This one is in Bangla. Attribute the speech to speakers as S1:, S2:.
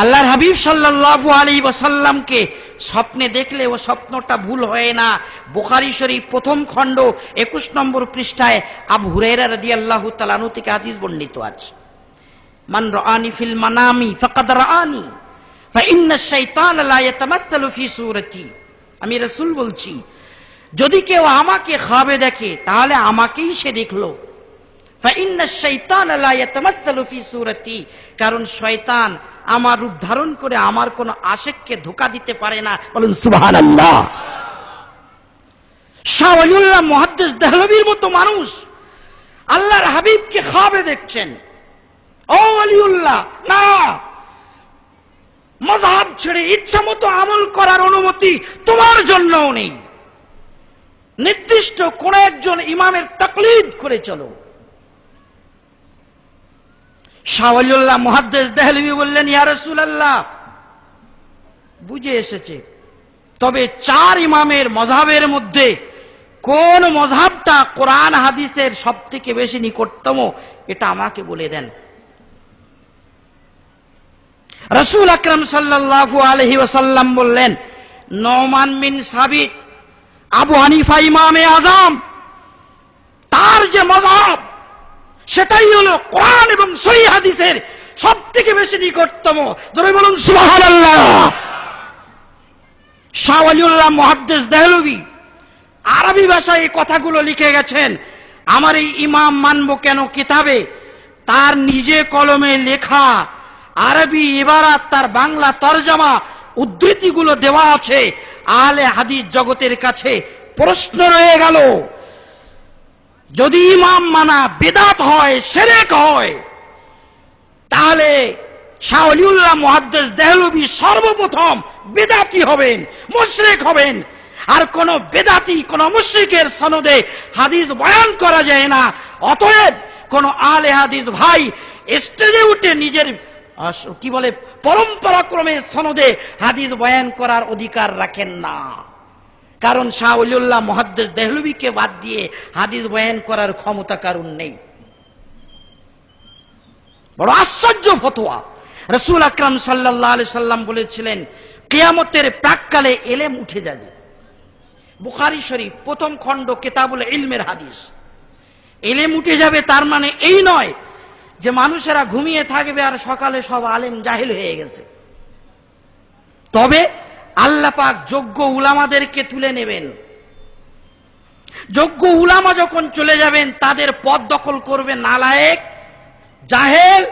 S1: আল্লাহর হাবিব সাল্লাল্লাহু আলাইহি ওয়াসাল্লামকে স্বপ্নে দেখলে ও স্বপ্নটা ভুল হয় না। বুখারী শরীফ প্রথম খণ্ড 21 নম্বর পৃষ্ঠায় আবু হুরায়রা রাদিয়াল্লাহু তাআলা আনহু থেকে হাদিস বর্ণিত আছে, মান রাআনি ফিল মানামি ফাকাদ রাআনি ফা ইন্নাশ শাইতানা লা ইয়াতামাসসালু ফি সূরাতি। আমি রাসূল বলছি, যদি কেউ আমাকে খাবে দেখে তাহলে আমাকেই সে দেখলো। ফা ইন্নাশ শাইতানা লা ইয়াতামাসসালু ফি সূরাতি, কারণ শয়তান আমার রূপ ধারণ করে আমার কোন আশিককে ধোঁকা দিতে পারে না। বলুন সুবহানাল্লাহ। শাহ ওয়ালিউল্লাহ মুহাদ্দিস দেহলভীর মতো মানুষ আল্লাহর হাবিবকে খাবে দেখছেন। ও ওয়ালিউল্লাহ, না, মাযহাব ছেড়ে ইচ্ছা মতো আমল করার অনুমতি তোমার জন্যও নেই। নির্দিষ্ট কোন একজন ইমামের তাকলিদ করে চলো। শাহ ওয়ালিউল্লাহ মুহাদ্দিস দেহলভী বললেন, ইয়া রাসূলুল্লাহ, বুঝে এসেছে, তবে 4 ইমামের মাযহাবের মধ্যে কোন মাযহাবটা কোরআন হাদিসের সবথেকে বেশি নিকটতম এটা আমাকে বলে দেন। রাসূল আকরাম সাল্লাল্লাহু আলাইহি ওয়াসাল্লাম বললেন, নোমান বিন সাবিত আবু হানিফা ইমামে আযম, তার যে মাযহাব সেটাই হলো কোরআন এবং সহিহ হাদিসের সবথেকে বেশি নিকটতম। জোরে বলুন সুবহানাল্লাহ। শাহ ওয়ালিউল্লাহ মুহাদ্দিস দেহলভী আরবি ভাষায় এই কথাগুলো লিখে গেছেন। আমার এই ইমাম মানবো কেন কিতাবে তার নিজে কলমে লেখা আরবি ইবারাত, তার বাংলা তরজমা উদ্ধৃতিগুলো দেওয়া আছে। আহলে হাদিস জগতের কাছে প্রশ্ন রয়ে গেল, যদি ইমাম মানা বিদআত হয়, শিরক হয়, তাহলে শাহ ওয়ালিউল্লাহ মুহাদ্দিস দেহলভী সর্বপ্রথম বিদআতি হবেন, মুশরিক হবেন। আর কোন বেদাতি কোন মুশরিকের সনদে হাদিস বয়ান করা যায় না। অতএব কোন আহলে হাদিস ভাই স্টেজে উঠে নিজের কি বলে পরম্পরাক্রমে সনদে হাদিস বয়ান করার অধিকার রাখেন না। কারণ শাহ ওয়ালিউল্লাহ মুহাদ্দিস দেহলভীকে বাদ দিয়ে হাদিস বয়ান করার ক্ষমতা কারণ নেই। বড় আশ্চর্য ফতোয়া। রাসূল আকরাম সাল্লাল্লাহু আলাইহি সাল্লাম বলেছিলেন, কিয়ামতের প্রাককালে ইলম উঠে যাবে। বুখারী শরীফ প্রথম খণ্ড কিতাবুল ইলমের হাদিস। ইলম উঠে যাবে তার মানে এই নয় যে মানুষেরা ঘুমিয়ে থাকবে আর সকালে সব আলেম জাহিল হয়ে গেছে। তবে আল্লাহ পাক যোগ্য উলামাদেরকে তুলে নেবেন। যোগ্য উলামা যখন চলে যাবেন তাদের পদ দখল করবে নালায়েক, জাহেল,